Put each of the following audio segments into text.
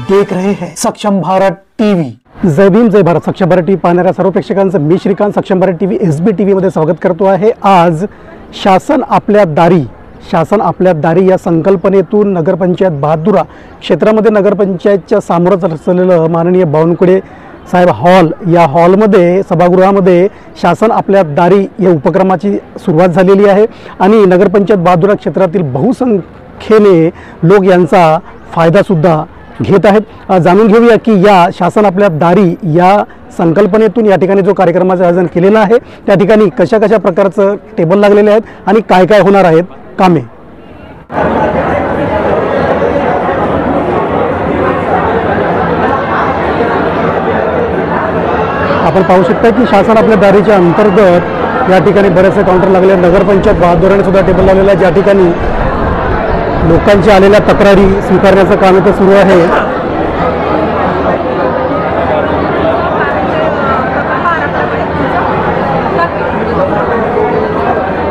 देख रहे हैं सक्षम भारत टीवी। जय भीम जय भारत। सक्षम भारत टीव्ही पाहणाऱ्या सर्व प्रेक्षकांचं मी श्रीकांत सक्षम भारत टीव्ही एसबी टीव्ही मध्ये स्वागत करतो आहे। आज शासन आपल्या दारी या संकल्पनेतून नगरपंचायत बहादुरा क्षेत्रामध्ये नगरपंचायतच्या सामोरच असलेलं माननीय बावनकुळे साहेब हॉल या हॉलमध्ये सभागृहामध्ये शासन आपल्या दारी या उपक्रमाची सुरुवात झालेली आहे आणि नगरपंचायत बहादुरा क्षेत्रातील बहुसंख्येने लोक यांचा फायदा सुद्धा घेत आहेत। जाणून घेऊया की या शासन आपल्या दारी या संकल्पनेतून या ठिकाणी जो कार्यक्रमाचं आयोजन केलेलं आहे त्या ठिकाणी कशा कशा प्रकारचं टेबल लागलेले आहेत आणि काय काय होणार आहेत कामे। आपण पाहू शकता की शासन आपल्या दारीच्या अंतर्गत या ठिकाणी बरेचसे काउंटर लागले आहेत। नगरपंचायत बहादुराने सुद्धा टेबल लावलेला आहे ज्या ठिकाणी लोकांच्या आलेल्या तक्रारी स्वीकारण्याचं काम इथं सुरू आहे।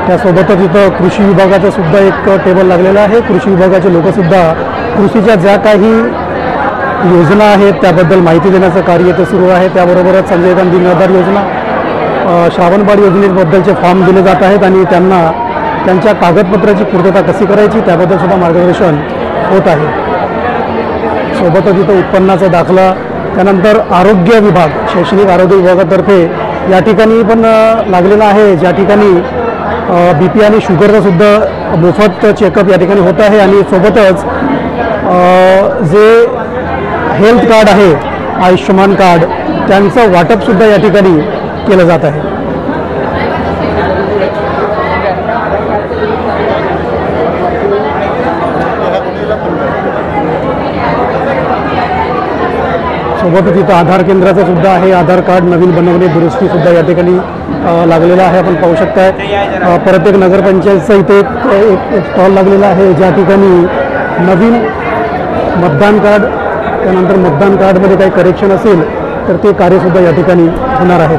त्यासोबतच इथं कृषी विभागाचं सुद्धा एक टेबल लागलेला आहे। कृषी विभागाचे लोक सुद्धा कृषीच्या ज्या काही योजना आहेत त्याबद्दल माहिती देण्याचं कार्य इथे सुरू आहे। त्याबरोबरच संजय गांधी निराधार योजना, श्रावणबाळ योजनेबद्दलचे फॉर्म दिले जात आहेत आणि त्यांना त्यांच्या कागदपत्राची पूर्तता कशी करायची त्याबद्दल सुद्धा मार्गदर्शन होत आहे। सोबतच इथं उत्पन्नाचा दाखला, त्यानंतर आरोग्य विभाग, शैक्षणिक आरोग्य विभागातर्फे या ठिकाणी पण लागलेला आहे ज्या ठिकाणी BP आणि शुगरचा सुद्धा मोफत चेकअप या ठिकाणी होत आहे आणि सोबतच जे हेल्थ कार्ड आहे आयुष्यमान कार्ड त्यांचं वाटपसुद्धा या ठिकाणी केलं जात आहे। सोबतच इथं आधार केंद्राचं सुद्धा आहे, आधार कार्ड नवीन बनवणे दुरुस्ती सुद्धा या ठिकाणी लागलेला आहे। आपण पाहू शकताय परत एक नगरपंचायतचं इथे एक स्टॉल लागलेला आहे ज्या ठिकाणी नवीन मतदान कार्ड, त्यानंतर मतदान कार्डमध्ये काही करेक्शन असेल तर ते कार्यसुद्धा या ठिकाणी होणार आहे।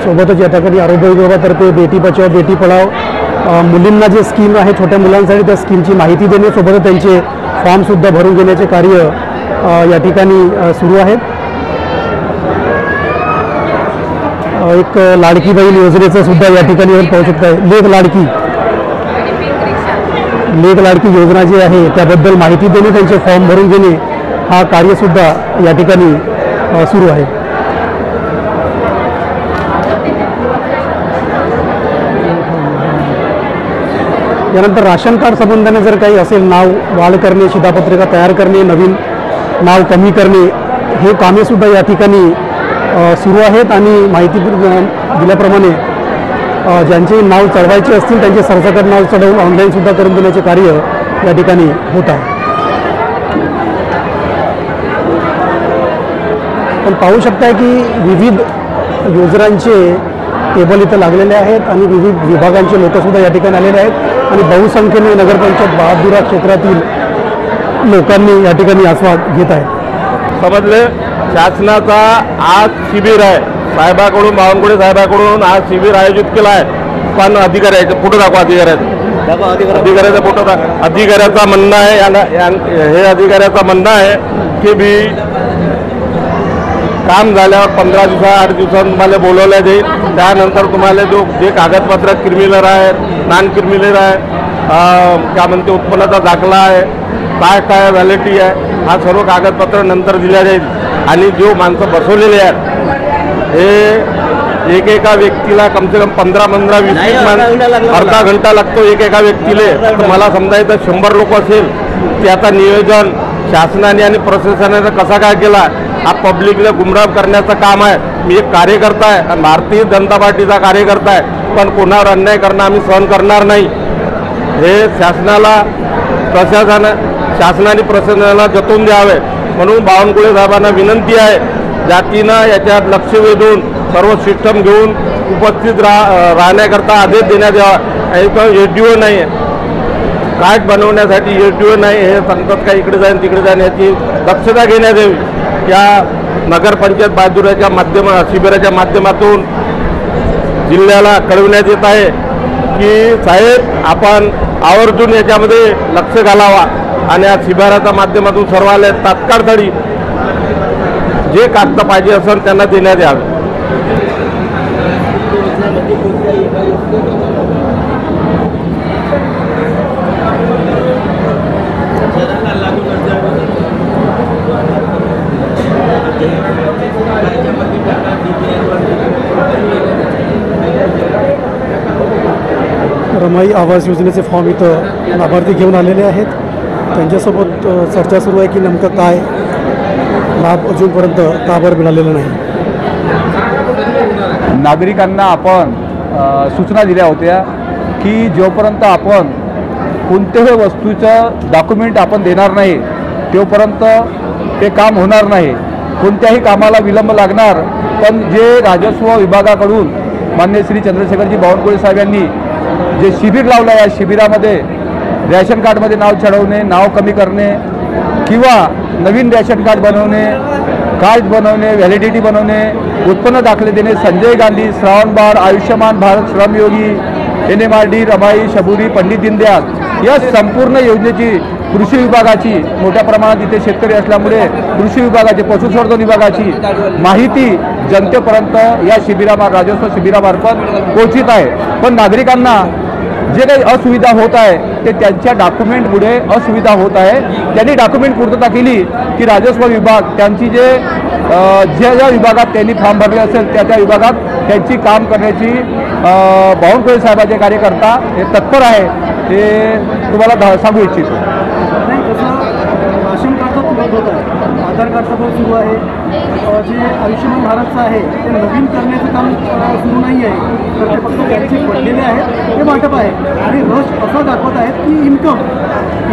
सोबतच या ठिकाणी आरोग्य विभागातर्फे बेटी बचाव बेटी पढाव मुलींना जे स्कीम आहे छोट्या मुलांसाठी त्या स्कीमची माहिती देणे, सोबतच त्यांचे फॉर्मसुद्धा भरून घेण्याचे कार्य या ठिकाणी सुरू आहेत। एक लाडकी बहीण योजनेचं सुद्धा या ठिकाणी आपण पाहू शकता। लेक लाडकी योजना जी आहे त्याबद्दल माहिती देणे, त्यांचे फॉर्म भरून घेणे हा कार्यसुद्धा या ठिकाणी सुरू आहे। यानंतर राशन कार्ड संबंधाने जर काही असेल, नाव वाढ करणे, शिधापत्रिका तयार करणे, नवीन नाव कमी करणे हे कामेसुद्धा या ठिकाणी सुरू आहेत आणि माहिती दिल्याप्रमाणे ज्यांचे नाव चढवायचे असतील त्यांचे सरसकट नाव चढवून ऑनलाईनसुद्धा करून देण्याचे कार्य या ठिकाणी होत आहे। पण पाहू शकता की विविध योजनांचे टेबल इथं लागलेले आहेत आणि विविध विभागांचे लोकसुद्धा या ठिकाणी आलेले आहेत आणि बहुसंख्येने नगरपंचायत बहादुरा क्षेत्रातील लोकांनी या ठिकाणी आस्वाद घेत आहेत। समजले, शासनाचा आज शिबिर आहे साहेबाकडून, बावनकुळे साहेबाकडून आज शिबिर आयोजित केला आहे। पण अधिकाऱ्याचं फोटो दाखवा, अधिकाऱ्याचा फोटो दाखवा। अधिकाऱ्याचा म्हणणं आहे हे अधिकाऱ्याचं म्हणणं आहे की मी काम झाल्यावर 15 दिवसा 8 दिवसात तुम्हाला बोलवल्या जाईल, त्यानंतर तुम्हाला जे कागदपत्र क्रिमिनल आहे, नॉन क्रिमिनल आहे, काय म्हणते उत्पन्नाचा दाखला आहे, काय व्हॅलिडिटी आहे, हा सर्व कागदपत्र नंतर दिल्या जाईल। आणि जो माणसं बसवलेले आहेत हे एकेका व्यक्तीला कमसे कम 15-20 अर्धा घंटा लागतो एकेका व्यक्तीला। मला समजायचं 100 लोक असेल त्याचा नियोजन शासनाने आणि प्रशासनाने कसा काय केला हा पब्लिकला गुमराह करण्याचं काम आहे। मी एक कार्यकर्ता आहे आणि भारतीय जनता पार्टीचा कार्यकर्ता आहे, पण कोणावर अन्याय करणं आम्ही सहन करणार नाही। हे शासनाने प्रशासनाला जतून द्यावे म्हणून बावनकुळे साहेबांना विनंती आहे जातीनं याच्यात लक्ष वेधून सर्व सिस्टम घेऊन उपस्थित राहण्याकरता आदेश देण्यात यावा। एसडीओ नाही आहे, कार्ड बनवण्यासाठी एसडीओ नाही, हे सांगतात का इकडे जाईन तिकडे जाईन, याची दक्षता घेण्यात यावी। या नगरपंचायत बहादुराच्या शिबिराच्या माध्यमातून जिल्ह्याला कळविण्यात येत आहे की साहेब आपण आवर्जून याच्यामध्ये लक्ष घालावा आणि या शिबिराच्या माध्यमातून सर्वांना तात्काळ तरी जे कागद पाहिजे असेल त्यांना देण्यात यावे. रमाई आवास योजनेचे फॉर्म इथं लाभार्थी घेऊन आलेले आहेत. त्यांच्यासोबत चर्चा सुरू आहे की नेमकं काय लाभ अजूनपर्यंत का बरं मिळालेलं नाही. नागरिकांना आपण सूचना दिल्या होत्या की जोपर्यंत आपण कोणत्याही वस्तूचं डॉक्युमेंट आपण देणार नाही तोपर्यंत ते काम होणार नाही. कोणत्याही कामाला विलंब लागणार. पण जे राजस्व विभागाकडून माननीय श्री चंद्रशेखरजी बावनकुळे साहेब यांनी जे शिबिर लावलं आहे, या शिबिरामध्ये रॅशन कार्डमध्ये नाव चढवणे, नाव कमी करणे किंवा नवीन रॅशन कार्ड बनवणे, कार्ड बनवणे, व्हॅलिडिटी बनवणे, उत्पन्न दाखले देणे, संजय गांधी, श्रावणबाळ, आयुष्यमान भारत, श्रमयोगी, NMRD, रमाई, शबुरी, पंडित दीनदयाल या संपूर्ण योजनेची कृषी विभागाची मोठ्या प्रमाणात इथे शेतकरी असल्यामुळे कृषी विभागाची, पशुसंवर्धन विभागाची माहिती जनतेपर्यंत या राजस्व शिबिरामार्फत पोहोचित आहे. पण नागरिकांना जे काही असुविधा होत आहे ते त्यांच्या डॉक्युमेंटमुळे असुविधा होत आहे. त्यांनी डॉक्युमेंट पूर्तता केली की राजस्व विभाग त्यांची ज्या विभागात त्यांनी फॉर्म भरले असेल त्या विभागात त्यांची काम करण्याची बावनकुळे साहेबाचे कार्यकर्ता हे तत्पर आहे. ते तुम्हाला सांगू इच्छितो. राशन कार्डचा तुलत होत आहे, आधार कार्डचा पण सुरू आहे. जे आयुष्यमान भारतचं आहे ते नवीन करण्याचं काम सुरू नाही आहे, तर ते फक्त त्यांचे पडलेले आहेत ते वाटप आहे. आणि रश असं दाखवत आहेत की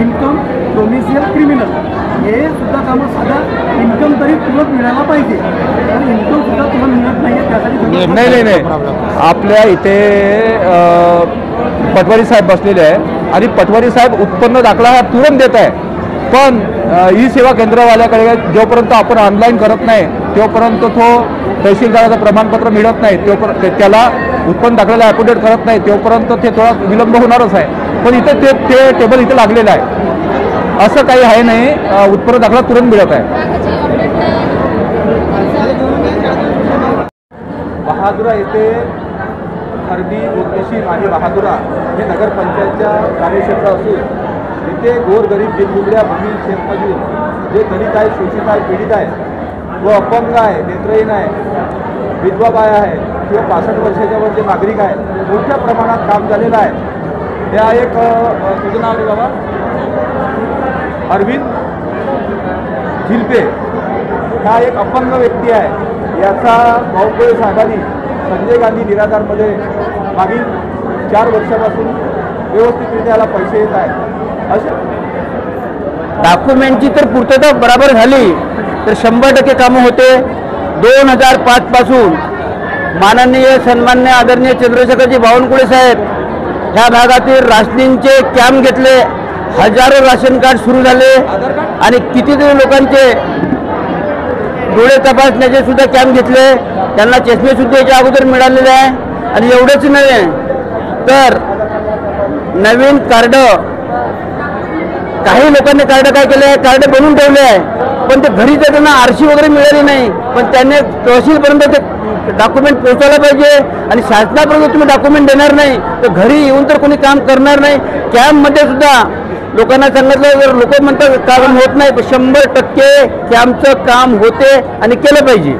इन्कम डोमिसियल क्रिमिनल हे सुद्धा कामं साधा इन्कम तरी तुरंत मिळायला पाहिजे, तर इन्कम सुद्धा तुला मिळत नाही आहे. त्यासाठी नाही आपल्या इथे पटवारी साहेब बसलेले आहे आणि पटवारी साहेब उत्पन्न दाखला हा तुरंत देत आहे. पण ई सेवा केंद्रवाल्याकडे जोपर्यंत आपण ऑनलाईन करत नाही तोपर्यंत तो तहसीलदाराचं प्रमाणपत्र मिळत नाही, तोपर्यंत त्याला उत्पन्न दाखल्याला ॲपोडेट करत नाही तोपर्यंत ते थोडा विलंब होणारच आहे. पण इथे ते टेबल इथे लागलेलं आहे, असं काही आहे नाही. उत्पन्न दाखला तुरंत मिळत आहे. बहादुरा येथे खर्दी मुद्देशीर आणि बहादुरा हे नगरपंचायतच्या कार्यक्षेत्र असून इथे गोरगरीब दिनदुबळ्या भूमी शेतमजूर जे दलित आहे, शोषित आहे, पीडित आहे, व अपंग आहे, नेत्रहीन आहे, विधवा बाया आहे किंवा 65 वर्षाच्या वर जे नागरिक आहे मोठ्या प्रमाणात काम झालेलं आहे. त्या एक तुझं नाव रे बाबा अरविंद झिलपे हा एक अपंग व्यक्ती आहे. याचा बावनकुळे साहेबांनी संजय गांधी निराधारमध्ये मागील 4 वर्षापासून व्यवस्थितरित्या याला पैसे येत आहेत. असे डॉक्युमेंटची तर पूर्तता बराबर झाली तर 100% कामं होते. 2005 पासून माननीय सन्मान्य आदरणीय चंद्रशेखरजी बावनकुळे साहेब ह्या भागातील राशनिंगचे कॅम्प घेतले. हजारो राशन कार्ड सुरू झाले आणि कितीतरी लोकांचे डोळे तपासण्याचे सुद्धा कॅम्प घेतले. त्यांना चष्मे सुद्धा याच्या अगोदर मिळालेले आहे. आणि एवढंच नव्हे तर नवीन कार्ड काही लोकांनी कार्ड काय केले आहे, कार्ड बनवून ठेवले आहे पण ते घरी जाताना आरशी वगैरे मिळाली नाही. पण त्यांनी तहसीलपर्यंत ते डॉक्युमेंट पोहोचायला पाहिजे आणि शासनापर्यंत तुम्ही डॉक्युमेंट देणार नाही तर घरी येऊन तर कोणी काम करणार नाही. कॅम्पमध्ये सुद्धा लोकांना सांगितलं तर लोक म्हणतात काम होत नाही. 100% कॅम्पचं काम होते आणि केलं पाहिजे.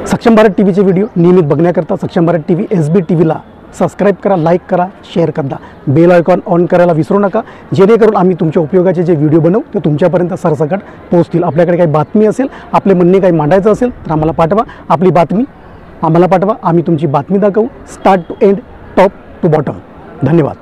सक्षम भारत टीव्हीचे व्हिडिओ नियमित बघण्याकरता सक्षम भारत टीव्ही SB टीव्हीला सबस्क्राईब करा, लाईक करा, शेअर करा. बेल आयकॉन ऑन करायला विसरू नका, जेणेकरून आम्ही तुमच्या उपयोगाचे जे व्हिडिओ बनवू ते तुमच्यापर्यंत सरसकट पोहोचतील. आपल्याकडे काही बातमी असेल, आपले म्हणणे काही मांडायचं असेल तर आम्हाला पाठवा. आपली बातमी आम्हाला पाठवा, आम्ही तुमची बातमी दाखवू start to end, top to bottom. धन्यवाद.